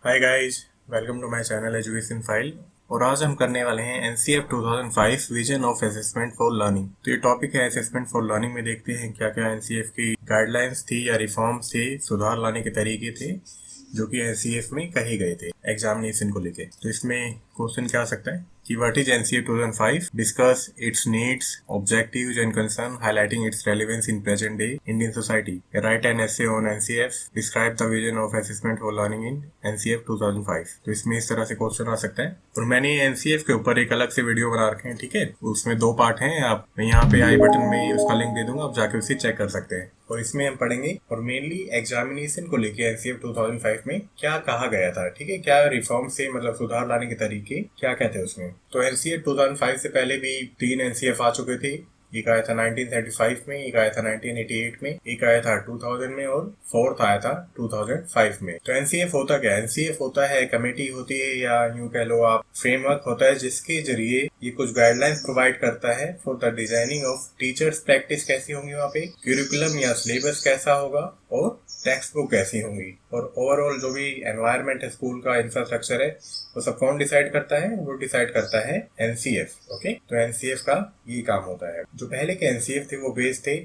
Hi guys, welcome to my channel education file. और आज हम करने वाले हैं NCF 2005 vision of assessment for learning. तो ये टॉपिक है असेसमेंट फॉर लर्निंग में देखते हैं क्या क्या एनसीएफ की गाइडलाइंस थी या रिफॉर्म्स थे, सुधार लाने के तरीके थे जो कि एनसीएफ में कहे गए थे एग्जामिनेशन को लेके। तो इसमें क्वेश्चन क्या आ सकता है कि what is NCF 2005, discuss it's needs, objectives and concern, highlighting it's relevance in present day Indian society, right an essay on NCF, describe the vision of assessment for learning in NCF 2005। तो इसमें इस तरह से question आ सकता है। और मैंने NCF के ऊपर एक अलग से वीडियो बना रखे हैं, ठीक है। उसमें 2 पार्ट हैं। आप मैं यहाँ पे आई बटन में उसका लिंक दे दूंगा, आप जाके उसे चेक कर सकते हैं। और इसमें हम पढ़ेंगे और मेनली एग्जामिनेशन को लेके एनसीएफ 2005 में क्या कहा गया था, ठीक है। क्या रिफॉर्म से मतलब सुधार लाने के तरीके क्या कहते हैं उसमें। तो एनसीएफ 2005 से पहले भी 3 एनसीएफ आ चुके थे। एक आया था 1935 में, एक आया था 1988 में, एक आया था 2000 में और 4th आया था 2005 में। तो एनसीएफ होता क्या है? एनसीएफ होता है कमेटी होती है या यूं कह लो आप फ्रेमवर्क होता है जिसके जरिए ये कुछ गाइडलाइंस प्रोवाइड करता है for the designing of teachers practice कैसी होंगी, वहाँ पे क्यूरिकुलम या सिलेबस कैसा होगा और टेक्स्ट बुक कैसी होंगी, और ओवरऑल जो भी एनवायरनमेंट है स्कूल का, इंफ्रास्ट्रक्चर है, वो सब कौन डिसाइड करता है? वो डिसाइड करता है एनसीएफ। ओके, तो एनसीएफ का ये काम होता है। जो पहले के एनसीएफ थे वो बेस्ड थे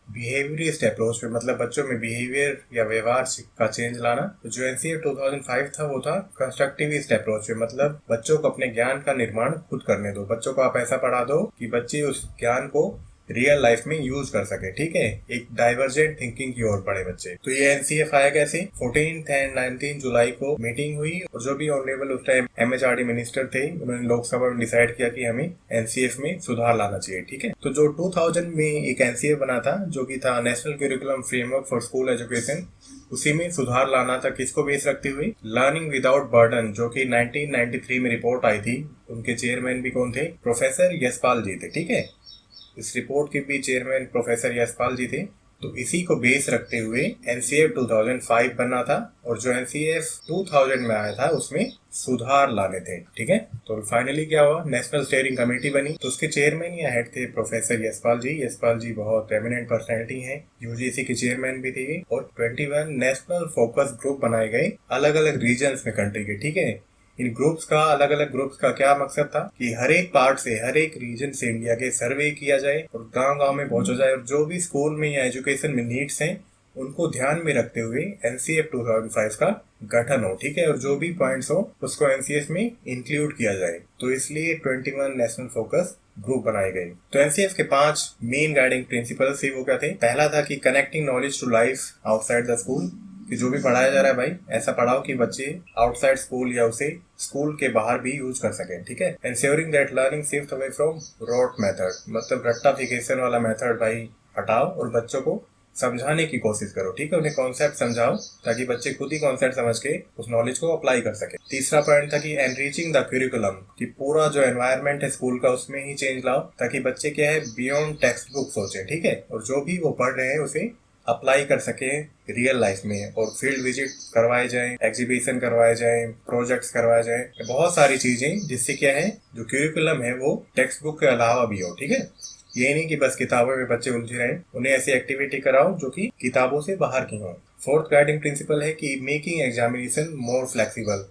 बिहेवियरिस्ट अप्रोच पे, मतलब बच्चों में बिहेवियर या व्यवहार का चेंज लाना। तो जो एनसीएफ 2005 था वो था कंस्ट्रक्टिविस्ट अप्रोच पे, मतलब बच्चों को अपने ज्ञान का निर्माण खुद करने दो। बच्चों को आप ऐसा पढ़ा दो कि बच्चे उस ज्ञान को रियल लाइफ में यूज कर सके, ठीक है। एक डाइवर्जेंट थिंकिंग की ओर बढ़े बच्चे। तो ये एनसीएफ आया कैसे? 14 एंड 19 जुलाई को मीटिंग हुई और जो भी ऑनरेबल उस टाइम एमएचआरडी मिनिस्टर थे उन्होंने लोकसभा में डिसाइड किया कि हमें एनसीएफ में सुधार लाना चाहिए, ठीक है। तो जो 2000 में एक एनसीएफ बना था जो कि था national curriculum framework for school education, उसी में सुधार लाना था। किसको बेस रखते हुए? लर्निंग विदाउट बर्डन, जो कि 1993 में रिपोर्ट आई थी। उनके चेयरमैन भी कौन थे? प्रोफेसर यशपाल जी थे, ठीक है। इस रिपोर्ट के भी चेयरमैन प्रोफेसर यशपाल जी थे। तो इसी को बेस रखते हुए एनसीएफ 2005 बना था और जो एनसीएफ 2000 में आया था उसमें सुधार लाने थे, ठीक है। तो फाइनली क्या हुआ? नेशनल स्टीयरिंग कमेटी बनी। तो उसके चेयरमैन या हेड थे प्रोफेसर यशपाल जी। यशपाल जी बहुत एमिनेंट पर्सनैलिटी हैं, यूजीसी के चेयरमैन भी थे। और 21 नेशनल फोकस ग्रुप बनाए गए अलग अलग रीजन्स में कंट्री के, ठीक है। इन ग्रुप्स का, अलग अलग ग्रुप्स का क्या मकसद था कि हर एक पार्ट से, हर एक रीजन से इंडिया के सर्वे किया जाए और गांव गांव में पहुंचा जाए और जो भी स्कूल में या एजुकेशन में नीड्स हैं उनको ध्यान में रखते हुए एनसीएफ 2005 का गठन हो, ठीक है। और जो भी पॉइंट्स हो उसको एनसीएफ में इंक्लूड किया जाए। तो इसलिए 21 नेशनल फोकस ग्रुप बनाए गए। तो एनसीएफ के 5 मेन गाइडिंग प्रिंसिपल्स थे। वो क्या थे? पहला था कि connecting knowledge to life outside the school, कि जो भी पढ़ाया जा रहा है भाई ऐसा पढ़ाओ कि बच्चे आउटसाइड स्कूल या उसे स्कूल के बाहर भी यूज कर सकें, ठीक है। Ensuring that learning shift away from rote method, मतलब रट्टाफिकेशन वाला मेथड भाई हटाओ और बच्चों को समझाने की कोशिश करो, ठीक है। उन्हें कॉन्सेप्ट समझाओ ताकि बच्चे खुद ही कॉन्सेप्ट समझ के उस नॉलेज को अप्लाई कर सके। तीसरा पॉइंट था कि एनरिचिंग द करिकुलम, कि पूरा जो एनवायरनमेंट है स्कूल का उसमें ही चेंज लाओ ताकि बच्चे क्या है बियॉन्ड टेक्स्ट बुक सोचे, ठीक है। और जो भी वो पढ़ रहे हैं उसे अप्लाई कर सके रियल लाइफ में। और फील्ड विजिट करवाए जाएं, एग्जीबिशन करवाए जाएं, प्रोजेक्ट्स करवाए जाएं, बहुत सारी चीजें जिससे क्या है जो क्यूरिकुलम है वो टेक्स्ट बुक के अलावा भी हो, ठीक है। ये नहीं कि बस किताबों में बच्चे उलझे रहें, उन्हें ऐसी एक्टिविटी कराओ जो कि किताबों से बाहर की हो। फोर्थ गाइडिंग प्रिंसिपल है कि मेकिंग एग्जामिनेशन मोर फ्लेक्सिबल।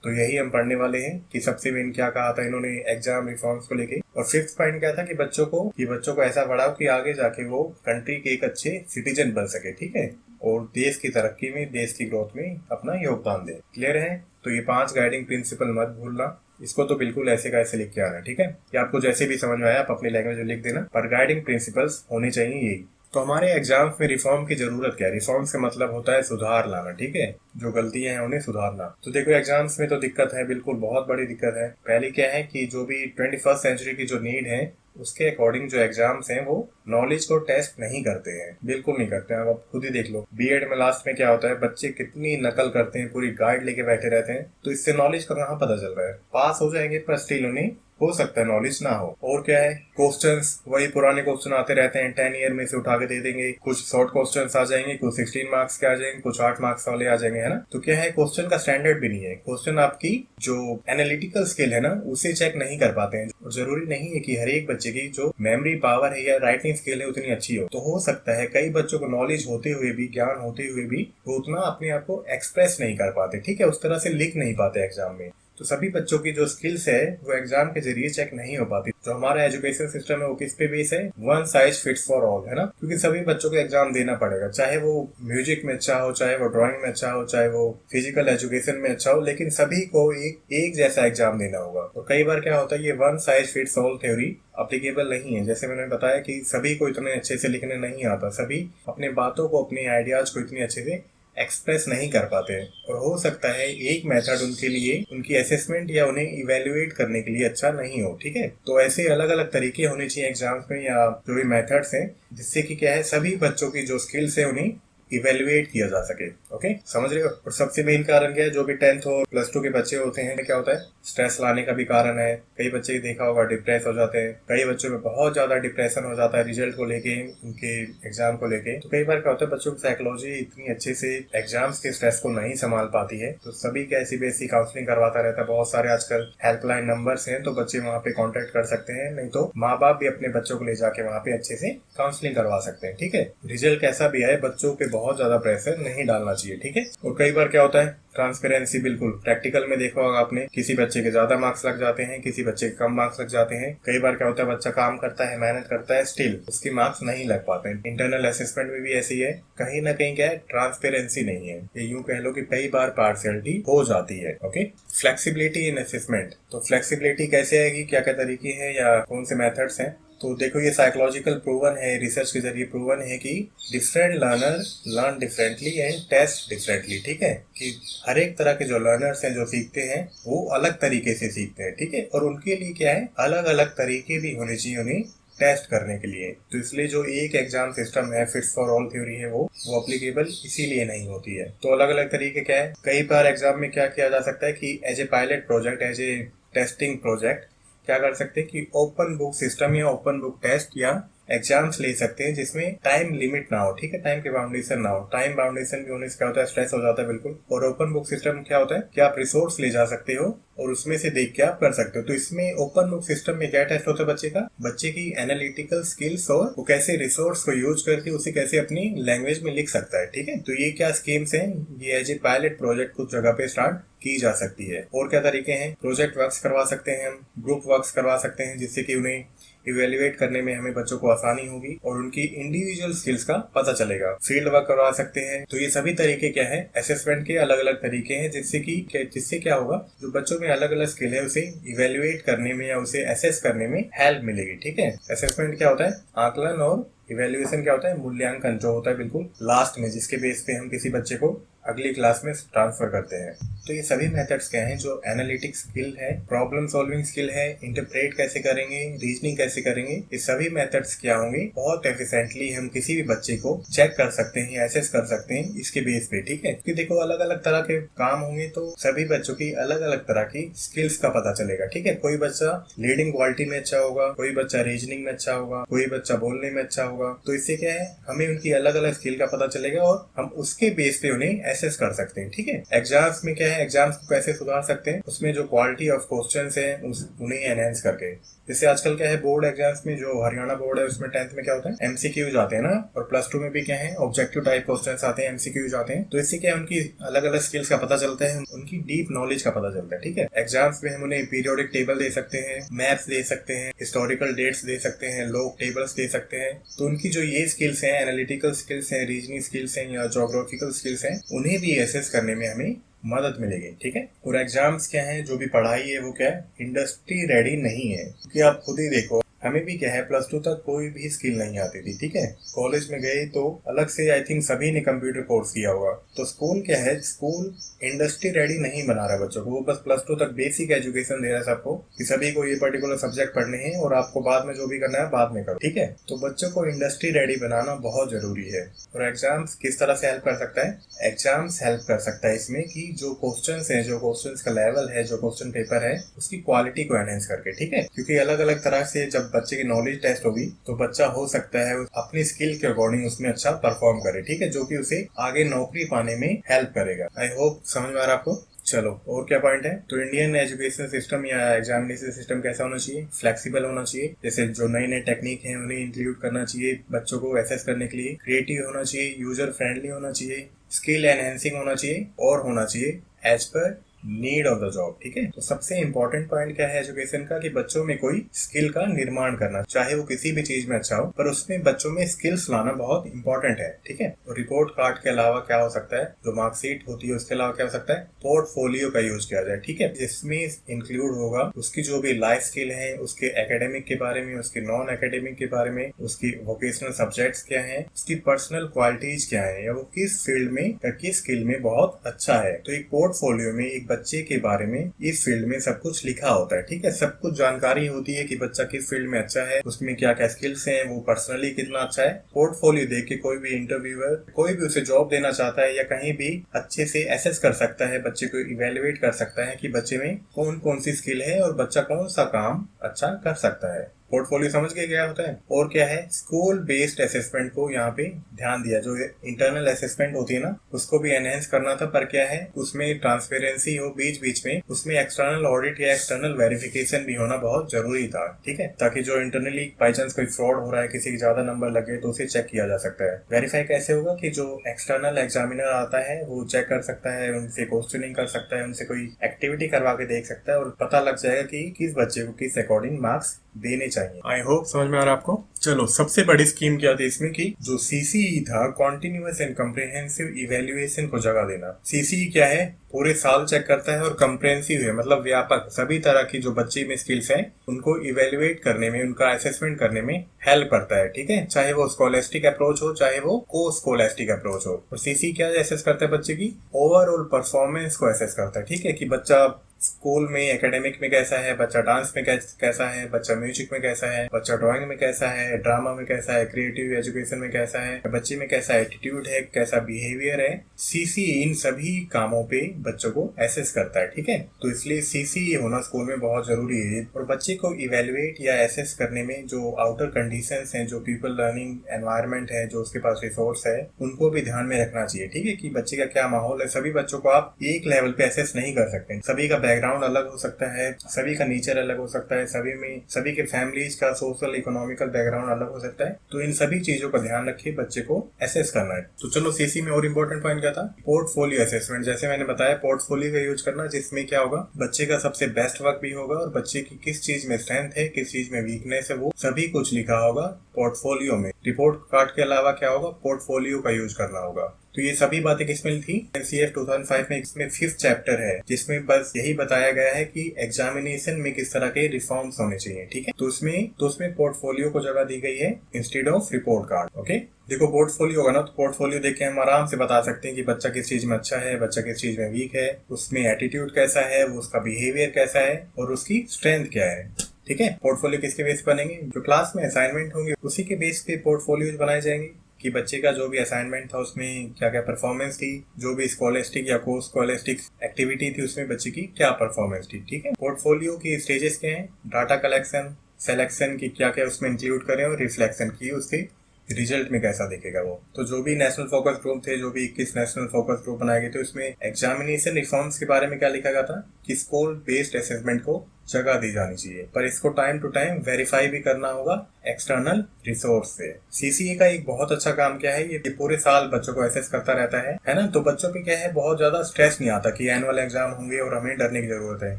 तो यही हम पढ़ने वाले हैं कि सबसे मेन क्या कहा था इन्होंने एग्जाम रिफॉर्म्स को लेके। और फिफ्थ पॉइंट क्या था कि बच्चों को ऐसा पढ़ाओ कि आगे जाके वो कंट्री के एक अच्छे सिटीजन बन सके, ठीक है। और देश की तरक्की में, देश की ग्रोथ में अपना योगदान दे। क्लियर है? तो ये 5 गाइडिंग प्रिंसिपल मत भूलना। इसको तो बिल्कुल ऐसे का ऐसे लिख के आना, ठीक है। या आपको जैसे भी समझ में आया आप अपनी लैंग्वेज में लिख देना, पर गाइडिंग प्रिंसिपल्स होने चाहिए यही। तो हमारे एग्जाम्स में रिफॉर्म की जरूरत क्या है? रिफॉर्म से मतलब होता है सुधार लाना, ठीक है। जो गलतियां हैं उन्हें सुधारना। तो देखो एग्जाम्स में तो दिक्कत है, बिल्कुल बहुत बड़ी दिक्कत है। पहली क्या है कि जो भी 21st सेंचुरी की जो नीड है उसके अकॉर्डिंग जो एग्जाम्स हैं वो नॉलेज को टेस्ट नहीं करते हैं, बिल्कुल नहीं करते हैं। आप खुद ही देख लो बीएड में लास्ट में क्या होता है, बच्चे कितनी नकल करते हैं, पूरी गाइड लेके बैठे रहते हैं। तो इससे नॉलेज का कहाँ पता चल रहा है? पास हो जाएंगे पर स्टिल उन्हें हो सकता है नॉलेज ना हो। और क्या है, क्वेश्चंस वही पुराने क्वेश्चन आते रहते हैं, 10 ईयर में से उठा के दे देंगे। कुछ शॉर्ट क्वेश्चंस आ जाएंगे, कुछ 16 मार्क्स के आ जाएंगे, कुछ 8 मार्क्स वाले आ जाएंगे, है ना। तो क्या है, क्वेश्चन का स्टैंडर्ड भी नहीं है। क्वेश्चन आपकी जो एनालिटिकल स्किल है ना उसे चेक नहीं कर पाते हैं। और जरूरी नहीं है कि हर एक बच्चे की जो मेमोरी पावर है या राइटिंग स्किल है उतनी अच्छी हो। तो हो सकता है कई बच्चों को नॉलेज होते हुए भी, ज्ञान होते हुए भी वो उतना अपने आप को एक्सप्रेस नहीं कर पाते, ठीक है, उस तरह से लिख नहीं पाते एग्जाम में। तो सभी बच्चों की जो स्किल्स है वो एग्जाम के जरिए चेक नहीं हो पाती। जो हमारा एजुकेशन सिस्टम है वो किस पे बेस है, one size fits for all, है ना। क्योंकि सभी बच्चों को एग्जाम देना पड़ेगा, चाहे वो म्यूजिक में अच्छा हो, चाहे वो ड्राइंग में अच्छा हो, चाहे वो फिजिकल एजुकेशन में अच्छा हो, लेकिन सभी को एक जैसा एग्जाम देना होगा। तो कई बार क्या होता है, ये one size fits all theory applicable नहीं है। जैसे मैंने बताया कि सभी को इतने अच्छे से लिखने नहीं आता, सभी अपने बातों को, अपने आइडियाज को इतनी अच्छे से एक्सप्रेस नहीं कर पाते हैं। और हो सकता है एक मेथड उनके लिए, उनकी असेसमेंट या उन्हें इवेल्युएट करने के लिए अच्छा नहीं हो, ठीक है। तो ऐसे अलग अलग तरीके होने चाहिए एग्जाम्स में, या जो भी मेथड्स हैं, जिससे कि क्या है, सभी बच्चों की जो स्किल्स है उन्हें इवेल्युएट किया जा सके। ओके, समझ रहे हो। और सबसे मेन कारण क्या है, जो भी 10th और +2 के बच्चे होते हैं, क्या होता है, स्ट्रेस लाने का भी कारण है। कई बच्चे देखा होगा डिप्रेस हो जाते हैं, कई बच्चों में बहुत ज्यादा डिप्रेशन हो जाता है रिजल्ट को लेके, उनके एग्जाम को लेके। तो कई बार क्या होता है, बच्चों की साइकोलॉजी इतनी अच्छे से एग्जाम्स के स्ट्रेस को नहीं संभाल पाती है। तो सभी का ऐसी बेसी काउंसलिंग करवाता रहता है। बहुत सारे आजकल हेल्पलाइन नंबर्स हैं, तो बच्चे वहाँ पे कॉन्टेक्ट कर सकते हैं। नहीं तो माँ बाप भी अपने बच्चों को ले जाके वहाँ पे अच्छे से काउंसलिंग करवा सकते हैं, ठीक है। रिजल्ट कैसा भी आए, बच्चों पे बहुत ज्यादा प्रेशर नहीं डालना चाहिए, ठीक है। और कई बार क्या होता है, ट्रांसपेरेंसी, बिल्कुल प्रैक्टिकल में देखा होगा आपने, किसी बच्चे के ज्यादा मार्क्स लग जाते हैं, किसी बच्चे के कम मार्क्स लग जाते हैं। कई बार क्या होता है, बच्चा काम करता है, मेहनत करता है, स्टिल उसके मार्क्स नहीं लग पाते हैं। इंटरनल असेसमेंट में भी ऐसी है, कहीं ना कहीं क्या है, ट्रांसपेरेंसी नहीं है। ये यूं कह लो कि कई बार पार्शियलिटी हो जाती है। Okay, flexibility in assessment. तो फ्लेक्सिबिलिटी कैसे आएगी, क्या क्या तरीके हैं या कौन से मेथड्स हैं। तो देखो, ये साइकोलॉजिकल प्रूवन है, रिसर्च के जरिए प्रूवन है कि different learner learn differently and test differently, ठीक है। कि हर एक तरह के जो लर्नर्स हैं, जो सीखते हैं, वो अलग तरीके से सीखते हैं, ठीक है। और उनके लिए क्या है, अलग अलग तरीके भी होने चाहिए उन्हें टेस्ट करने के लिए। तो इसलिए जो एक एग्जाम सिस्टम है, फिट्स फॉर ऑल थ्योरी है, वो अप्लीकेबल इसीलिए नहीं होती है। तो अलग अलग तरीके क्या है, कई बार एग्जाम में क्या किया जा सकता है कि as a pilot project, as a testing project क्या कर सकते हैं कि ओपन बुक सिस्टम या ओपन बुक टेस्ट या एग्जाम्स ले सकते हैं जिसमें टाइम लिमिट ना हो, ठीक है, टाइम के बाउंडेशन ना हो। टाइम बाउंडेशन भी होने से क्या होता है, स्ट्रेस हो जाता है, बिल्कुल। और ओपन बुक सिस्टम क्या होता है कि आप रिसोर्स ले जा सकते हो और उसमें से देख के आप कर सकते हो। तो इसमें ओपन बुक सिस्टम में क्या टेस्ट होता है, बच्चे की एनालिटिकल स्किल्स और वो कैसे रिसोर्स को यूज करके उसे कैसे अपनी लैंग्वेज में लिख सकता है, ठीक है। तो ये क्या स्कीम्स हैं, ये एज ए पायलट प्रोजेक्ट कुछ जगह पे स्टार्ट की जा सकती है। और क्या तरीके हैं, प्रोजेक्ट वर्क्स करवा सकते हैं हम, ग्रुप वर्क्स करवा सकते हैं, जिससे कि उन्हें इवेल्युएट करने में हमें बच्चों को आसानी होगी और उनकी इंडिविजुअल स्किल्स का पता चलेगा। फील्ड वर्क करवा सकते हैं। तो ये सभी तरीके क्या है, असेसमेंट के अलग अलग तरीके हैं, जिससे क्या होगा, जो बच्चों में अलग अलग स्किल है उसे इवेल्युएट करने में या उसे असेस करने में हेल्प मिलेगी, ठीक है। असेसमेंट क्या होता है, आकलन, और इवेल्युएशन क्या होता है, मूल्यांकन, जो होता है बिल्कुल लास्ट में, जिसके बेस पे हम किसी बच्चे को अगली क्लास में ट्रांसफर करते हैं। तो ये सभी मेथड्स क्या हैं, जो एनालिटिक स्किल है, प्रॉब्लम सॉल्विंग स्किल है, इंटरप्रेट कैसे करेंगे, रीजनिंग कैसे करेंगे, ये सभी मेथड्स क्या होंगे, बहुत एफिशिएंटली हम किसी भी बच्चे को चेक कर सकते हैं, एसेस कर सकते हैं इसके बेस पे, ठीक है। क्योंकि देखो, अलग अलग तरह के काम होंगे तो सभी बच्चों की अलग अलग तरह की स्किल्स का पता चलेगा, ठीक है। कोई बच्चा लीडिंग क्वालिटी में अच्छा होगा, कोई बच्चा रीजनिंग में अच्छा होगा, कोई बच्चा बोलने में अच्छा होगा। तो इससे क्या है, हमें उनकी अलग अलग स्किल का पता चलेगा और हम उसके बेस पे उन्हें एसेस कर सकते हैं, ठीक है। एग्जाम्स में क्या है, एग्जाम्स को कैसे सुधार सकते हैं, उसमें जो क्वालिटी ऑफ क्वेश्चंस हैं उन्हें एनहेंस करके। जैसे आजकल क्या है, बोर्ड एग्जाम्स में, जो हरियाणा बोर्ड है उसमें 10th में क्या होता है, एमसीक्यूज आते हैं ना, और +2 में भी क्या है, ऑब्जेक्टिव टाइप क्वेश्चंस आते हैं, एमसीक्यूज आते हैं। तो इससे क्या है, उनकी अलग अलग स्किल्स का पता चलता है, उनकी डीप नॉलेज का पता चलता है, ठीक है। एग्जाम्स में हम उन्हें पीरियोडिक टेबल दे सकते हैं, मैप्स दे सकते हैं, हिस्टोरिकल डेट्स दे सकते हैं, लॉग टेबल्स दे सकते हैं। तो उनकी जो ये स्किल्स हैं, एनालिटिकल स्किल्स हैं, रीजनिंग स्किल्स हैं या ज्योग्राफिकल स्किल्स हैं, उन्हें भी एसेस करने में हमें मदद मिलेगी, ठीक है। और एग्जाम्स क्या है, जो भी पढ़ाई है वो क्या है, इंडस्ट्री रेडी नहीं है। क्योंकि आप खुद ही देखो, हमें भी क्या है प्लस टू तक कोई भी स्किल नहीं आती थी, ठीक है। कॉलेज में गए तो अलग से आई थिंक सभी ने कंप्यूटर कोर्स किया होगा। तो स्कूल क्या है, स्कूल इंडस्ट्री रेडी नहीं बना रहा बच्चों को, वो बस प्लस टू तक बेसिक एजुकेशन दे रहा है सबको कि सभी को ये पर्टिकुलर सब्जेक्ट पढ़ने हैं और आपको बाद में जो भी करना है बाद में करो, ठीक है। तो बच्चों को इंडस्ट्री रेडी बनाना बहुत जरूरी है। और एग्जाम्स किस तरह से हेल्प कर सकता है? एग्जाम्स हेल्प कर सकता है इसमें कि जो क्वेश्चंस है, जो क्वेश्चंस का लेवल है, जो क्वेश्चन पेपर है, उसकी क्वालिटी को एनहेंस करके, ठीक है। क्योंकि अलग अलग तरह से जब बच्चे की नॉलेज टेस्ट होगी तो बच्चा हो सकता है अपनी स्किल के अकॉर्डिंग उसमें अच्छा परफॉर्म करे, ठीक है, जो कि उसे आगे नौकरी पाने में हेल्प करेगा। आई होप समझ में आ रहा आपको। चलो और क्या पॉइंट है? तो इंडियन एजुकेशन सिस्टम या एग्जामिनेशन सिस्टम कैसा होना चाहिए? फ्लेक्सिबल होना चाहिए। जैसे जो नए नए टेक्निक हैं उन्हें इंक्लूड करना चाहिए बच्चों को एसेस करने के लिए। क्रिएटिव होना चाहिए, यूजर फ्रेंडली होना चाहिए, स्किल एनहेंसिंग होना चाहिए और होना चाहिए as per need of the job, ठीक है। तो सबसे इंपॉर्टेंट पॉइंट क्या है एजुकेशन का कि बच्चों में कोई स्किल का निर्माण करना, चाहे वो किसी भी चीज में अच्छा हो, पर उसमें बच्चों में स्किल्स लाना बहुत इंपॉर्टेंट है, ठीक है। तो रिपोर्ट कार्ड के अलावा क्या हो सकता है, जो मार्कशीट होती है उसके अलावा क्या हो सकता है, पोर्टफोलियो का यूज किया जाए, ठीक है। जिसमें इंक्लूड होगा उसकी जो भी लाइफ स्किल है, उसके एकेडमिक के बारे में, उसके नॉन एकेडमिक के बारे में, उसकी वोकेशनल सब्जेक्ट्स क्या है, उसकी पर्सनल क्वालिटीज क्या है, या वो किस फील्ड में या किस स्किल में बहुत अच्छा है। तो एक पोर्टफोलियो में एक बच्चे के बारे में इस फील्ड में सब कुछ लिखा होता है, ठीक है। सब कुछ जानकारी होती है कि बच्चा किस फील्ड में अच्छा है, उसमें क्या क्या स्किल्स हैं, वो पर्सनली कितना अच्छा है। पोर्टफोलियो देख के कोई भी इंटरव्यूअर कोई भी उसे जॉब देना चाहता है या कहीं भी अच्छे से एसेस कर सकता है, बच्चे को इवेल्युएट कर सकता है कि बच्चे में कौन कौन सी स्किल है और बच्चा कौन सा काम अच्छा कर सकता है। पोर्टफोलियो समझ के क्या होता है। और क्या है, स्कूल बेस्ड असेसमेंट को यहाँ पे ध्यान दिया। जो इंटरनल असेसमेंट होती है ना, उसको भी एनहेंस करना था, पर क्या है उसमें ट्रांसपेरेंसी हो बीच बीच में, उसमें एक्सटर्नल ऑडिट या एक्सटर्नल वेरिफिकेशन भी होना बहुत जरूरी था, ठीक है। ताकि जो इंटरनली बाई चांस कोई फ्रॉड हो रहा है, किसी के ज्यादा नंबर लगे तो उसे चेक किया जा सकता है। वेरीफाई कैसे होगा कि जो एक्सटर्नल एग्जामिनर आता है वो चेक कर सकता है, उनसे क्वेश्चनिंग कर सकता है, उनसे कोई एक्टिविटी करवा के देख सकता है और पता लग जाएगा कि किस बच्चे को किस अकॉर्डिंग मार्क्स देने चाहिए। आई होप समझ में आ रहा है आपको। चलो सबसे बड़ी स्कीम क्या थी इसमें कि जो सीसीई था, कॉन्टिन्यूअस एंड कम्प्रिहेंसिव इवेल्युएशन को जगह देना। सीसीई क्या है, पूरे साल चेक करता है और कम्प्रेहेंसिव है, मतलब व्यापक सभी तरह की जो बच्चे में स्किल्स हैं उनको इवेल्युएट करने में, उनका असेसमेंट करने में हेल्प करता है, ठीक है। चाहे वो स्कॉलेस्टिक अप्रोच हो, चाहे वो को स्कॉलेस्टिक अप्रोच हो। और सीसी क्या असेस करता है, बच्चे की ओवरऑल परफॉर्मेंस को असेस करता है, ठीक है, कि बच्चा स्कूल में एकेडमिक में कैसा है, बच्चा डांस में कैसा है, बच्चा म्यूजिक में कैसा है, बच्चा ड्राइंग में कैसा है, ड्रामा में कैसा है, क्रिएटिव एजुकेशन में कैसा है, बच्चे में कैसा एटीट्यूड है, कैसा बिहेवियर है। सीसी इन सभी कामों पे बच्चों को एसेस करता है, ठीक है। तो इसलिए सीसी होना स्कूल में बहुत जरूरी है। और बच्चे को इवेल्युएट या एसेस करने में जो आउटर कंडीशंस हैं, जो पीपल लर्निंग एनवायरनमेंट है, जो उसके पास रिसोर्स है, उनको भी ध्यान में रखना चाहिए, ठीक है, कि बच्चे का क्या माहौल है। सभी बच्चों को आप एक लेवल पे एसेस नहीं कर सकते, सभी का बैकग्राउंड अलग हो सकता है, सभी का नेचर अलग हो सकता है, सभी के फैमिलीज का सोशल इकोनॉमिकल बैकग्राउंड अलग हो सकता है। तो इन सभी चीजों का ध्यान रखिए, बच्चे को एसेस करना है। तो चलो सीसी में और इम्पोर्टेंट पॉइंट क्या था, पोर्टफोलियो असेसमेंट। जैसे मैंने बताया पोर्टफोलियो का यूज करना, जिसमें क्या होगा, बच्चे का सबसे बेस्ट वर्क भी होगा और बच्चे की किस चीज में स्ट्रेंथ है, किस चीज में वीकनेस है, वो सभी कुछ लिखा होगा पोर्टफोलियो में। रिपोर्ट कार्ड के अलावा क्या होगा, पोर्टफोलियो का यूज करना होगा। तो ये सभी बातें किसमें थी, एनसीएफ 2005 में। इसमें 5th चैप्टर है जिसमें बस यही बताया गया है कि एग्जामिनेशन में किस तरह के रिफॉर्म्स होने चाहिए, ठीक है। तो उसमें पोर्टफोलियो को जगह दी गई है instead of report card. Okay, देखो पोर्टफोलियो होगा ना, तो पोर्टफोलियो देख के हम आराम से बता सकते हैं कि बच्चा किस चीज में अच्छा है, बच्चा किस चीज में वीक है, उसमें एटीट्यूड कैसा है, उसका बिहेवियर कैसा है और उसकी स्ट्रेंथ क्या है, ठीक है। पोर्टफोलियो किसके बेस पर बनेंगे, जो क्लास में असाइनमेंट होंगे उसी के बेस पे पोर्टफोलियो बनाए जाएंगे कि बच्चे का जो भी असाइनमेंट था उसमें क्या क्या परफॉर्मेंस थी, जो भी स्कॉलेस्टिक या को स्कॉलेस्टिक एक्टिविटी थी उसमें बच्चे की क्या परफॉर्मेंस थी, ठीक है। पोर्टफोलियो की स्टेजेस क्या हैं, डाटा कलेक्शन, सिलेक्शन की क्या क्या उसमें इंक्लूड करें और रिफ्लेक्शन की उसके रिजल्ट में कैसा दिखेगा वो। तो जो भी नेशनल फोकस ग्रुप थे, जो भी 21 नेशनल फोकस ग्रुप बनाए गए थे, उसमें एग्जामिनेशन रिफॉर्म्स के बारे में क्या लिखा गया था कि स्कूल बेस्ड असेसमेंट को जगह दी जानी चाहिए, पर इसको टाइम टू टाइम वेरीफाई भी करना होगा एक्सटर्नल रिसोर्स से। सीसीए का एक बहुत अच्छा काम क्या है, ये पूरे साल बच्चों को एसेस करता रहता है ना। तो बच्चों पे क्या है, बहुत ज्यादा स्ट्रेस नहीं आता कि एनुअल एग्जाम होंगे और हमें डरने की जरूरत है।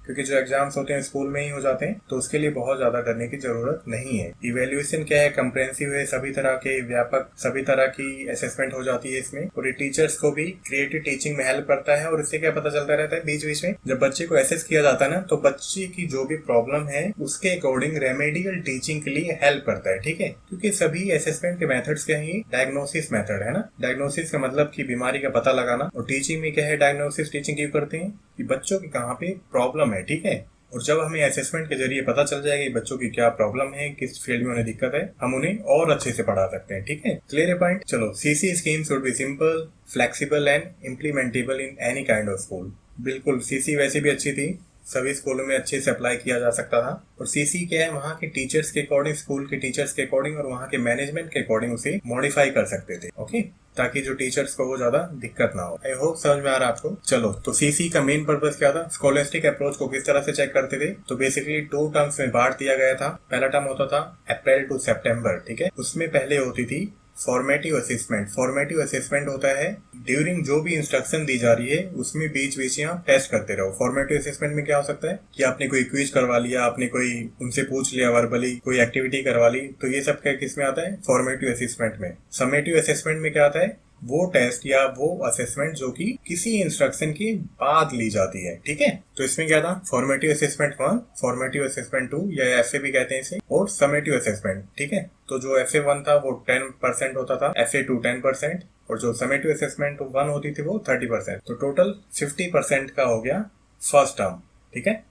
क्योंकि जो एग्जाम्स होते हैं स्कूल में ही हो जाते हैं, तो उसके लिए बहुत ज्यादा डरने की जरूरत नहीं है। इवेल्युएशन क्या है, कंप्रेहेंसिव है, सभी तरह के व्यापक सभी तरह की असेसमेंट हो जाती है इसमें, और ये टीचर्स को भी क्रिएटिव टीचिंग में हेल्प करता है। और इससे क्या पता चलता रहता है बीच बीच में जब बच्चे को एसेस किया जाता है ना, तो बच्चे की जो भी प्रॉब्लम है उसके अकॉर्डिंग रेमेडियल टीचिंग के लिए हेल्प करता है, ठीक है। क्योंकि सभी असेसमेंट के मेथड्स क्या है, डायग्नोसिस मेथड है ना। डायग्नोसिस का मतलब कि बीमारी का पता लगाना, और टीचिंग में क्या है, डायग्नोसिस टीचिंग क्यों करते हैं कि बच्चों की कहाँ पे प्रॉब्लम है, ठीक है। और जब हमें असेसमेंट के जरिए पता चल जाएगा कि बच्चों की क्या प्रॉब्लम है, किस फील्ड में उन्हें दिक्कत है, हम उन्हें और अच्छे से पढ़ा सकते हैं, ठीक है। क्लियर है पॉइंट। चलो, CC scheme should be simple, flexible and implementable in any kind of school. बिल्कुल, सीसी वैसे भी अच्छी थी, सभी स्कूलों में अच्छे से अप्लाई किया जा सकता था। और सीसी क्या है, वहाँ के टीचर्स के अकॉर्डिंग, स्कूल के टीचर्स के अकॉर्डिंग और वहाँ के मैनेजमेंट के अकॉर्डिंग उसे मॉडिफाई कर सकते थे, ओके, ताकि जो टीचर्स को वो ज्यादा दिक्कत ना हो। आई होप समझ में आ रहा है आपको। चलो, तो सीसी का मेन पर्पस क्या था, स्कॉलस्टिक अप्रोच को किस तरह से चेक करते थे। तो बेसिकली 2 टर्म्स में बांट दिया गया था। पहला टर्म होता था अप्रैल टू सितंबर, ठीक है। उसमें पहले होती थी फॉर्मेटिव असेसमेंट। फॉर्मेटिव असेसमेंट होता है ड्यूरिंग जो भी इंस्ट्रक्शन दी जा रही है उसमें बीच बीच यहाँ टेस्ट करते रहो। फॉर्मेटिव असेसमेंट में क्या हो सकता है कि आपने कोई क्विज करवा लिया, आपने कोई उनसे पूछ लिया वर्बली, कोई एक्टिविटी करवा ली, तो ये सब क्या किस में आता है, फॉर्मेटिव असेसमेंट में। समेटिव असेसमेंट में क्या आता है, वो टेस्ट या वो असेसमेंट जो कि किसी इंस्ट्रक्शन के बाद ली जाती है, ठीक है। तो इसमें क्या था, फॉर्मेटिव असेसमेंट 1, फॉर्मेटिव असेसमेंट 2 या FA भी कहते हैं इसे, और समेटिव असेसमेंट, ठीक है। तो जो FA1 था वो 10% होता था, FA2 10%, और जो समेटिव असेसमेंट 1 होती थी वो 30%। तो टोटल 50% का हो गया फर्स्ट टर्म, ठीक है।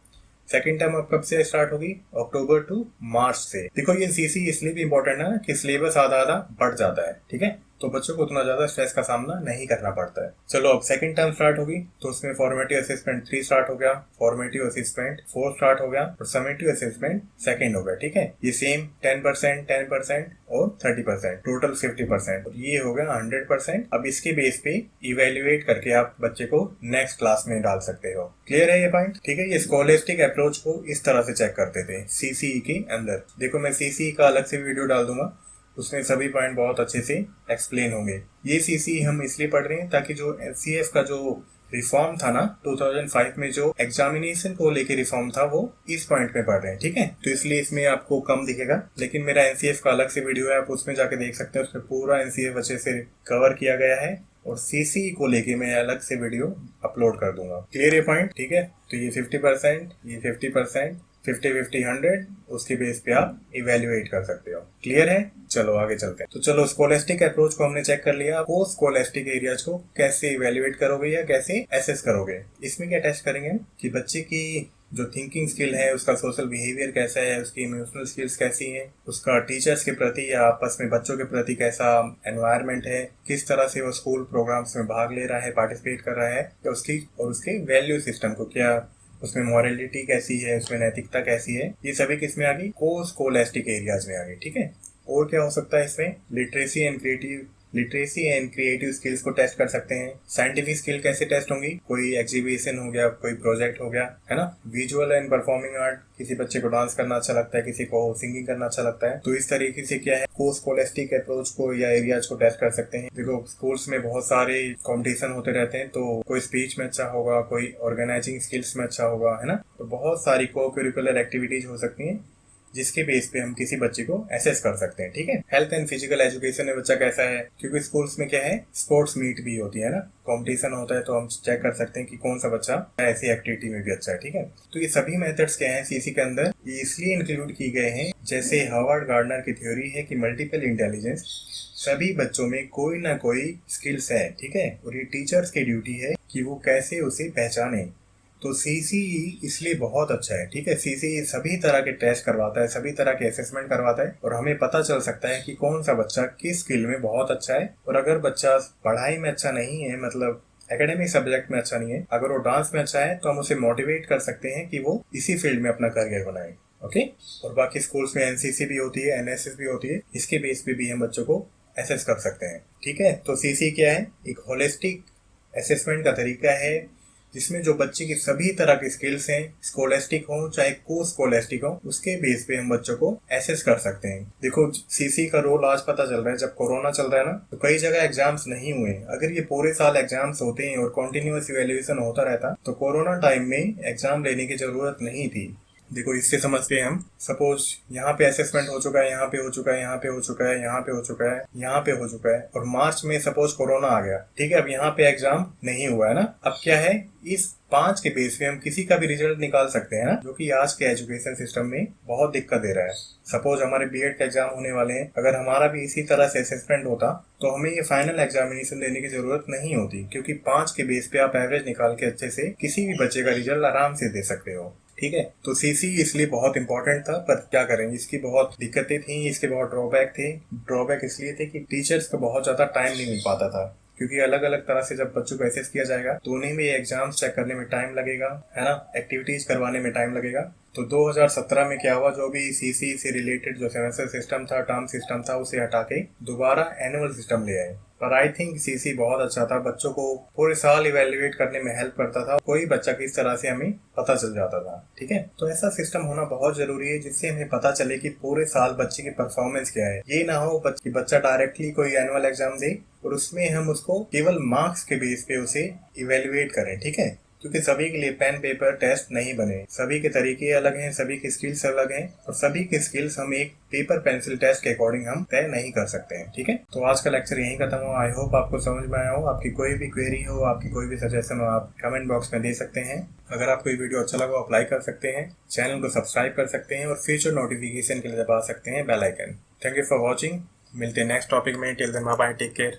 सेकेंड टर्म अब कब से स्टार्ट होगी, अक्टूबर टू मार्च से। देखो, ये सीसी इसलिए भी इम्पोर्टेंट है ना कि सिलेबस आधा आधा बढ़ जाता है, ठीक है। तो बच्चों को उतना ज्यादा स्ट्रेस का सामना नहीं करना पड़ता है। चलो, अब सेकंड टर्म स्टार्ट होगी, तो उसमें फॉर्मेटिव असेसमेंट 3 स्टार्ट हो गया, फॉर्मेटिव असेसमेंट 4 स्टार्ट हो गया, और समेटिव असेसमेंट 2 हो गया, ठीक है। ये सेम 10% और 30%, टोटल 50%, और ये हो गया 100%। अब इसके बेस पे इवेल्युएट करके आप बच्चे को नेक्स्ट क्लास में डाल सकते हो। क्लियर है ये पॉइंट, ठीक है। ये स्कॉलस्टिक अप्रोच को इस तरह से चेक करते थे सीसीई के अंदर। देखो, मैं सीसीई का अलग से वीडियो डाल दूंगा, उसमें सभी पॉइंट बहुत अच्छे से एक्सप्लेन होंगे। ये सीसी हम इसलिए पढ़ रहे हैं ताकि जो एनसीएफ का जो रिफॉर्म था ना 2005 में, जो एग्जामिनेशन को लेके रिफॉर्म था, वो इस पॉइंट में पढ़ रहे हैं, ठीक है। तो इसलिए इसमें आपको कम दिखेगा, लेकिन मेरा एनसीएफ का अलग से वीडियो है, आप उसमें जाके देख सकते हैं। उसमें पूरा एनसीएफ अच्छे से कवर किया गया है, और सीसी को लेके मैं अलग से वीडियो अपलोड कर दूंगा। क्लियर है पॉइंट, ठीक है। तो ये 50%, ये 50%, 50-50 100, उसके बेस पे आप इवेल्युएट कर सकते हो। क्लियर है। चलो आगे चलते हैं। तो चलो, स्कॉलस्टिक अप्रोच को हमने चेक कर लिया। वो स्कॉलस्टिक एरियाज को कैसे इवेल्युएट करोगे या कैसे एसेस करोगे। इसमें क्या टेस्ट करेंगे कि बच्चे की जो थिंकिंग स्किल है, उसका सोशल बिहेवियर कैसा है, उसकी इमोशनल स्किल्स कैसी हैं, उसका टीचर्स के प्रति या आपस में बच्चों के प्रति कैसा एनवायरनमेंट है, किस तरह से वो स्कूल प्रोग्राम्स में भाग ले रहा है, पार्टिसिपेट कर रहा है, या उसके वैल्यू सिस्टम को, क्या उसमें मॉरलिटी कैसी है, उसमें नैतिकता कैसी है, ये सभी किस में आ गई, स्कॉलस्टिक एरियाज में आ गई, ठीक है। और क्या हो सकता है इसमें, लिटरेसी एंड क्रिएटिव स्किल्स को टेस्ट कर सकते हैं। साइंटिफिक स्किल कैसे टेस्ट होंगी, कोई एग्जीबिशन हो गया, कोई प्रोजेक्ट हो गया, है ना। विजुअल एंड परफॉर्मिंग आर्ट, किसी बच्चे को डांस करना अच्छा लगता है, किसी को सिंगिंग करना अच्छा लगता है, तो इस तरीके से क्या है, स्कॉलस्टिक अप्रोच को या एरियाज को टेस्ट कर सकते हैं। देखो, स्कूल्स में बहुत सारे कॉम्पिटिशन होते रहते हैं, तो कोई स्पीच में अच्छा होगा, कोई ऑर्गेनाइजिंग स्किल्स में अच्छा होगा, है ना। तो बहुत सारी को करिकुलर एक्टिविटीज हो सकती हैं, जिसके बेस पे हम किसी बच्चे को एसेस कर सकते हैं, ठीक है। हेल्थ एंड फिजिकल एजुकेशन में बच्चा कैसा है, क्योंकि स्कूल्स में क्या है, स्पोर्ट्स मीट भी होती है ना, कंपटीशन होता है, तो हम चेक कर सकते हैं कि कौन सा बच्चा ऐसी एक्टिविटी में भी अच्छा है, ठीक है। तो ये सभी मेथड्स क्या हैं सीसी के अंदर, ये इसलिए इंक्लूड किए गए हैं, जैसे हार्वर्ड गार्डनर की थ्योरी है कि मल्टीपल इंटेलिजेंस सभी बच्चों में कोई ना कोई स्किल्स है, ठीक है, और ये टीचर्स की ड्यूटी है कि वो कैसे उसे पहचाने। तो सीसी इसलिए बहुत अच्छा है, ठीक है। सीसी सभी तरह के टेस्ट करवाता है, सभी तरह के असेसमेंट करवाता है, और हमें पता चल सकता है कि कौन सा बच्चा किस स्किल में बहुत अच्छा है। और अगर बच्चा पढ़ाई में अच्छा नहीं है, मतलब एकेडमिक सब्जेक्ट में अच्छा नहीं है, अगर वो डांस में अच्छा है, तो हम उसे मोटिवेट कर सकते हैं कि वो इसी फील्ड में अपना करियर बनाए, ओके। और बाकी स्कूल्स में एनसीसी भी होती है, एनएसएस भी होती है, इसके बेस पे भी हम बच्चों को एसेस कर सकते हैं, ठीक है। तो सीसी क्या है, एक होलिस्टिक असेसमेंट का तरीका है जिसमें जो बच्चे की सभी तरह की स्किल्स हैं, स्कोलेस्टिक हो चाहे को स्कोलेस्टिक हो, उसके बेस पे हम बच्चों को एसेस कर सकते हैं। देखो सीसी का रोल आज पता चल रहा है, जब कोरोना चल रहा है ना, तो कई जगह एग्जाम्स नहीं हुए। अगर ये पूरे साल एग्जाम्स होते हैं और कंटिन्यूअस इवैल्यूएशन होता रहता तो कोरोना टाइम में एग्जाम लेने की जरूरत नहीं थी। देखो इससे समझते हैं हम, सपोज यहाँ पे असेसमेंट हो चुका है, यहाँ पे हो चुका है, यहाँ पे हो चुका है, यहाँ पे हो चुका है, यहाँ पे हो चुका है, और मार्च में सपोज कोरोना आ गया, ठीक है। अब यहाँ पे एग्जाम नहीं हुआ है ना, अब क्या है, इस 5 के बेस पे हम किसी का भी रिजल्ट निकाल सकते हैं ना, जो कि आज के एजुकेशन सिस्टम में बहुत दिक्कत दे रहा है। सपोज हमारे बीएड का एग्जाम होने वाले हैं, अगर हमारा भी इसी तरह से असेसमेंट होता तो हमें ये फाइनल एग्जामिनेशन देने की जरूरत नहीं होती, क्योंकि 5 के बेस पे आप एवरेज निकाल के अच्छे से किसी भी बच्चे का रिजल्ट आराम से दे सकते हो, ठीक है। तो सीसी इसलिए बहुत इंपॉर्टेंट था, पर क्या करें, इसकी बहुत दिक्कतें थी, इसके बहुत ड्रॉबैक थे। ड्रॉबैक इसलिए थे कि टीचर्स को बहुत ज्यादा टाइम नहीं मिल पाता था, क्योंकि अलग अलग तरह से जब बच्चों को एसेस किया जाएगा तो उन्हें भी एग्जाम्स चेक करने में टाइम लगेगा, है ना, एक्टिविटीज करवाने में टाइम लगेगा। तो 2017 में क्या हुआ, जो भी सीसी से रिलेटेड जो सेमेस्टर सिस्टम था, टर्म सिस्टम था, उसे हटा के दोबारा एनुअल सिस्टम ले आए। पर आई थिंक सीसी बहुत अच्छा था, बच्चों को पूरे साल इवेल्युएट करने में हेल्प करता था, कोई बच्चा किस तरह से हमें पता चल जाता था, ठीक है। तो ऐसा सिस्टम होना बहुत जरूरी है, जिससे हमें पता चले कि पूरे साल बच्चे की परफॉर्मेंस क्या है। ये ना हो कि बच्चा डायरेक्टली कोई एनुअल एग्जाम दे और उसमें हम उसको केवल मार्क्स के बेस पे उसे इवेल्युएट करें, ठीक है। क्योंकि सभी के लिए पेन पेपर टेस्ट नहीं बने, सभी के तरीके अलग हैं, सभी की स्किल्स अलग हैं, और सभी की स्किल्स हम एक पेपर पेंसिल टेस्ट के अकॉर्डिंग हम तय नहीं कर सकते हैं, ठीक है। तो आज का लेक्चर यहीं खत्म हो। आई होप आपको समझ में आया हो। आपकी कोई भी क्वेरी हो, आपकी कोई भी सजेशन हो, आप कमेंट बॉक्स में दे सकते हैं। अगर आपको ये वीडियो अच्छा लगा, आप लाइक कर सकते हैं, चैनल को सब्सक्राइब कर सकते हैं, और फ्यूचर नोटिफिकेशन के लिए दबा सकते हैं bell icon. Thank you for watching. मिलते हैं नेक्स्ट टॉपिक में। Till then bye bye, take care.